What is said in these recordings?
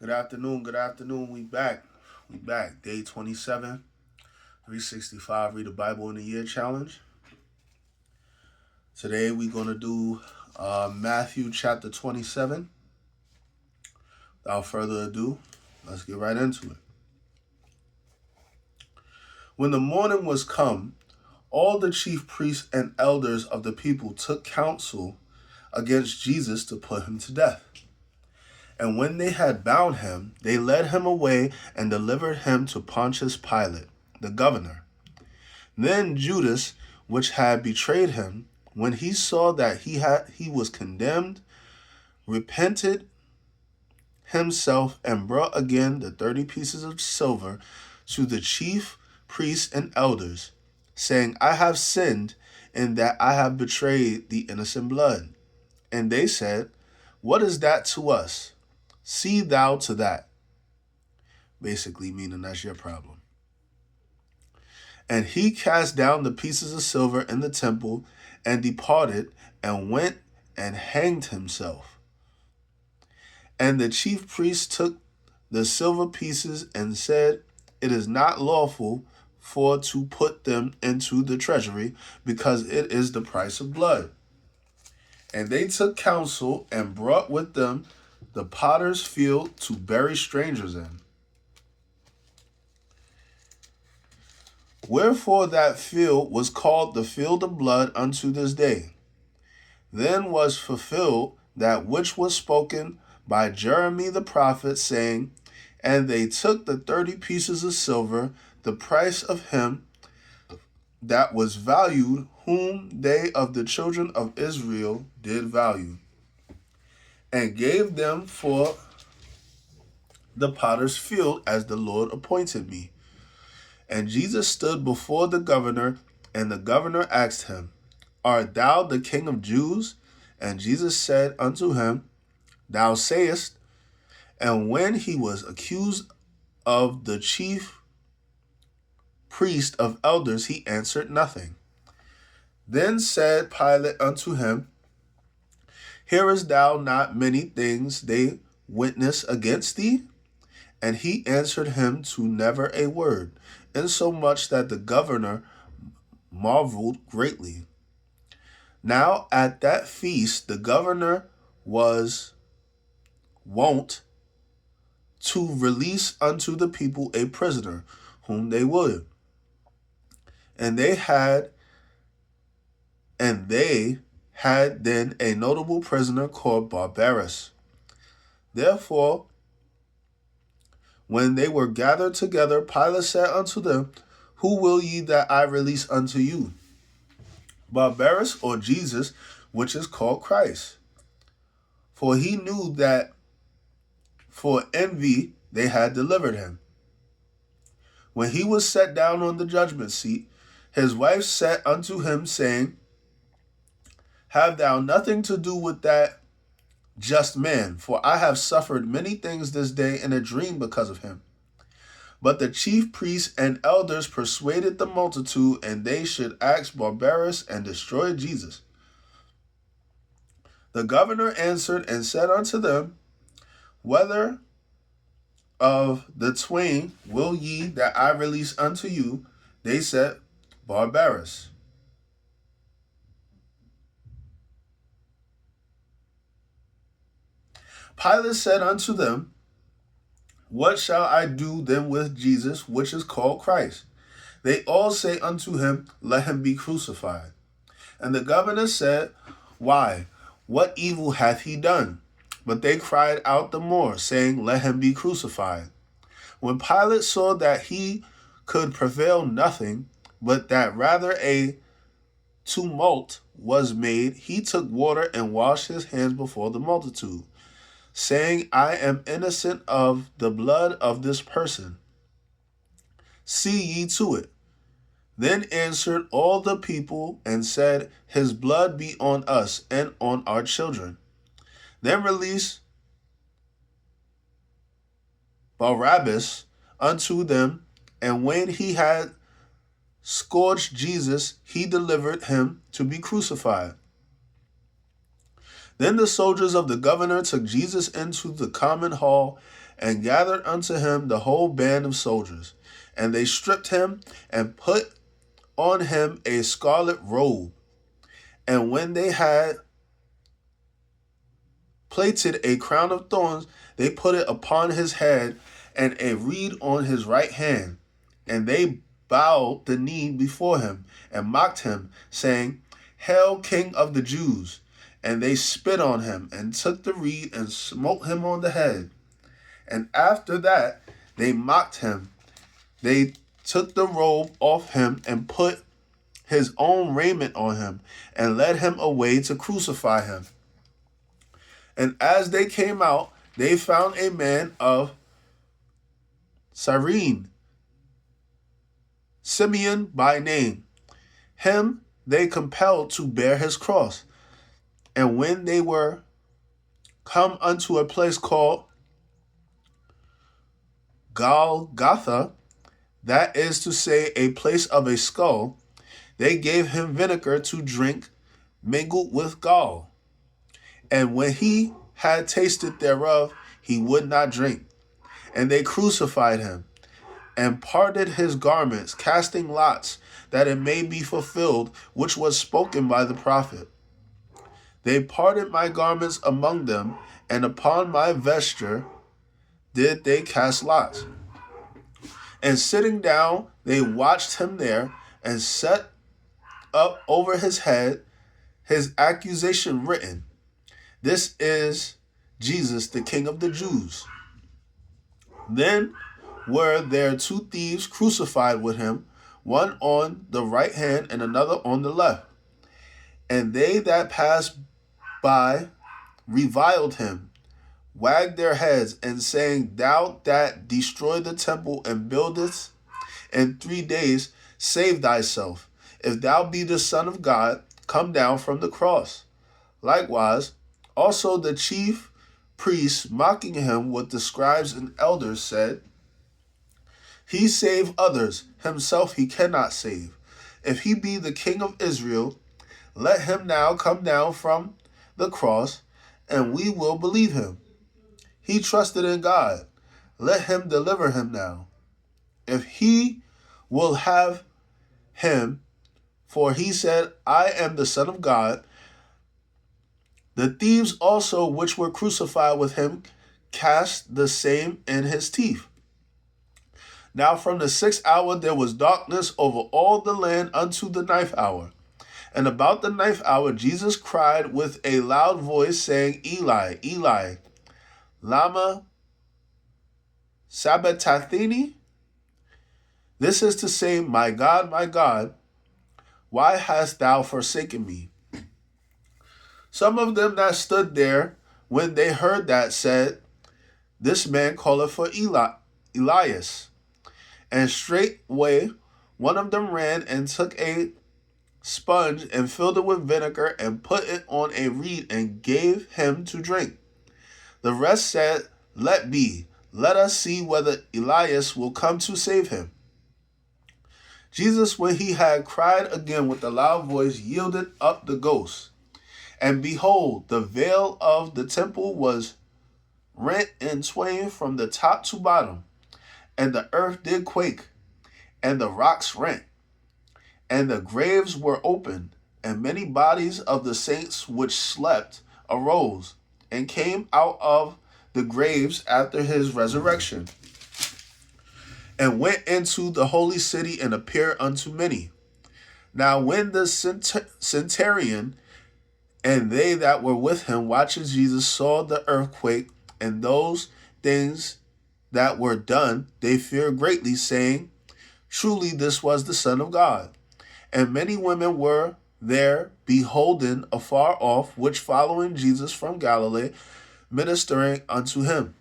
Good afternoon. Good afternoon. We back. We back. Day 27, 365. Read the Bible in a Year challenge. Today we're going to do Matthew chapter 27. Without further ado, let's get right into it. When the morning was come, all the chief priests and elders of the people took counsel against Jesus to put him to death. And when they had bound him, they led him away and delivered him to Pontius Pilate, the governor. Then Judas, which had betrayed him, when he saw that he was condemned, repented himself and brought again the 30 pieces of silver to the chief priests and elders, saying, I have sinned in that I have betrayed the innocent blood. And they said, What is that to us? See thou to that. Basically meaning that's your problem. And he cast down the pieces of silver in the temple and departed and went and hanged himself. And the chief priests took the silver pieces and said, It is not lawful for to put them into the treasury, because it is the price of blood. And they took counsel and brought with them the potter's field to bury strangers in. Wherefore that field was called the field of blood unto this day. Then was fulfilled that which was spoken by Jeremy the prophet, saying, And they took the 30 pieces of silver, the price of him that was valued, whom they of the children of Israel did value, and gave them for the potter's field, as the Lord appointed me. And Jesus stood before the governor, and the governor asked him, Art thou the King of Jews? And Jesus said unto him, Thou sayest. And when he was accused of the chief priest of elders, he answered nothing. Then said Pilate unto him, Hearest thou not many things they witness against thee? And he answered him to never a word, insomuch that the governor marveled greatly. Now at that feast the governor was wont to release unto the people a prisoner, whom they would. And they had then a notable prisoner called Barabbas. Therefore, when they were gathered together, Pilate said unto them, Who will ye that I release unto you, Barabbas or Jesus, which is called Christ? For he knew that for envy they had delivered him. When he was set down on the judgment seat, his wife said unto him, saying, Have thou nothing to do with that just man, for I have suffered many things this day in a dream because of him. But the chief priests and elders persuaded the multitude, and they should ask Barabbas and destroy Jesus. The governor answered and said unto them, Whether of the twain will ye that I release unto you? They said, Barabbas. Pilate said unto them, What shall I do then with Jesus, which is called Christ? They all say unto him, Let him be crucified. And the governor said, Why, what evil hath he done? But they cried out the more, saying, Let him be crucified. When Pilate saw that he could prevail nothing, but that rather a tumult was made, he took water and washed his hands before the multitude, saying, I am innocent of the blood of this person. See ye to it. Then answered all the people and said, His blood be on us and on our children. Then released Barabbas unto them, and when he had scourged Jesus, he delivered him to be crucified. Then the soldiers of the governor took Jesus into the common hall and gathered unto him the whole band of soldiers. And they stripped him and put on him a scarlet robe. And when they had plaited a crown of thorns, they put it upon his head, and a reed on his right hand. And they bowed the knee before him and mocked him, saying, Hail, King of the Jews! And they spit on him and took the reed and smote him on the head. And after that they mocked him. They took the robe off him and put his own raiment on him and led him away to crucify him. And as they came out, they found a man of Cyrene, Simeon by name. Him they compelled to bear his cross. And when they were come unto a place called Golgotha, that is to say, a place of a skull, they gave him vinegar to drink mingled with gall. And when he had tasted thereof, he would not drink. And they crucified him, and parted his garments, casting lots, that it may be fulfilled, which was spoken by the prophet. They parted my garments among them, and upon my vesture did they cast lots. And sitting down, they watched him there, and set up over his head his accusation written, This is Jesus, the King of the Jews. Then were there two thieves crucified with him, one on the right hand and another on the left. And they that passed by reviled him, wagged their heads, and saying, Thou that destroy the temple and buildest in 3 days, save thyself. If thou be the Son of God, come down from the cross. Likewise, also the chief priests, mocking him with the scribes and elders, said, He save others, himself he cannot save. If he be the King of Israel, let him now come down from the cross, and we will believe him. He trusted in God. Let him deliver him now, if he will have him. For he said, I am the Son of God. The thieves also which were crucified with him cast the same in his teeth. Now from the 6th hour there was darkness over all the land unto the 9th hour. And about the 9th hour Jesus cried with a loud voice, saying, Eli, Eli, lama sabachthani? This is to say, my God, why hast thou forsaken me? Some of them that stood there, when they heard that, said, This man calleth for Elias. And straightway one of them ran and took a sponge and filled it with vinegar and put it on a reed and gave him to drink. The rest said, Let be. Let us see whether Elias will come to save him. Jesus, when he had cried again with a loud voice, yielded up the ghost. And behold, the veil of the temple was rent in twain from the top to bottom, and the earth did quake, and the rocks rent, and the graves were opened, and many bodies of the saints which slept arose, and came out of the graves after his resurrection, and went into the holy city and appeared unto many. Now when the centurion and they that were with him watching Jesus saw the earthquake and those things that were done, they feared greatly, saying, Truly this was the Son of God. And many women were there beholden afar off, which following Jesus from Galilee, ministering unto him,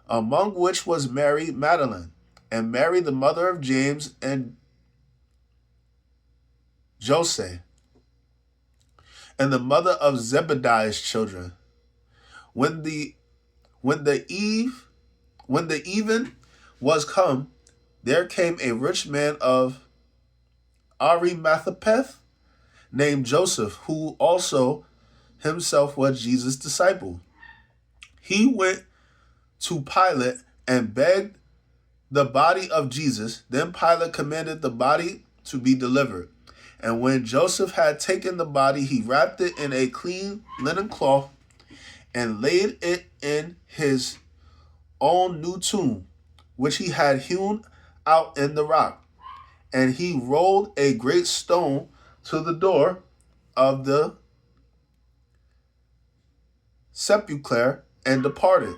among which was Mary Magdalene, and Mary the mother of James and Joseph, and the mother of Zebedee's children. When the even was come, there came a rich man of Arimathea, named Joseph, who also himself was Jesus' disciple. He went to Pilate and begged the body of Jesus. Then Pilate commanded the body to be delivered. And when Joseph had taken the body, he wrapped it in a clean linen cloth and laid it in his own new tomb, which he had hewn out in the rock. And he rolled a great stone to the door of the sepulchre and departed.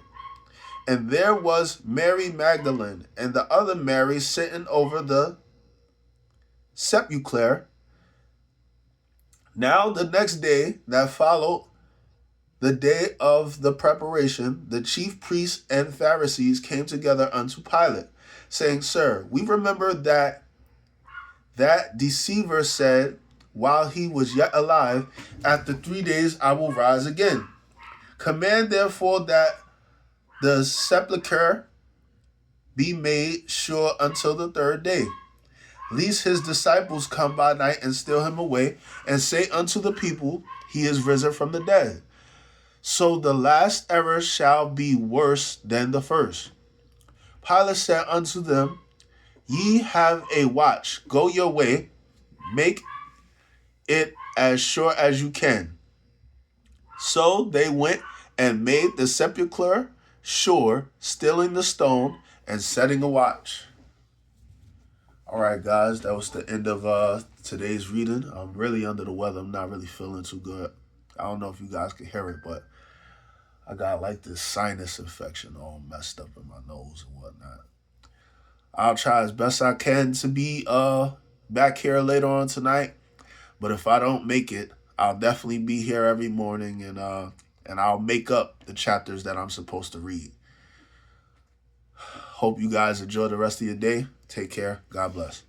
And there was Mary Magdalene and the other Mary sitting over the sepulchre. Now the next day that followed the day of the preparation, the chief priests and Pharisees came together unto Pilate, saying, Sir, we remember that deceiver said, while he was yet alive, after 3 days I will rise again. Command therefore that the sepulchre be made sure until the 3rd day, lest his disciples come by night and steal him away, and say unto the people, He is risen from the dead. So the last error shall be worse than the first. Pilate said unto them, Ye have a watch. Go your way. Make it as sure as you can. So they went and made the sepulchre sure, stealing the stone and setting a watch. All right, guys, that was the end of today's reading. I'm really under the weather. I'm not really feeling too good. I don't know if you guys can hear it, but I got like this sinus infection all messed up in my nose and whatnot. I'll try as best I can to be back here later on tonight. But if I don't make it, I'll definitely be here every morning, and I'll make up the chapters that I'm supposed to read. Hope you guys enjoy the rest of your day. Take care. God bless.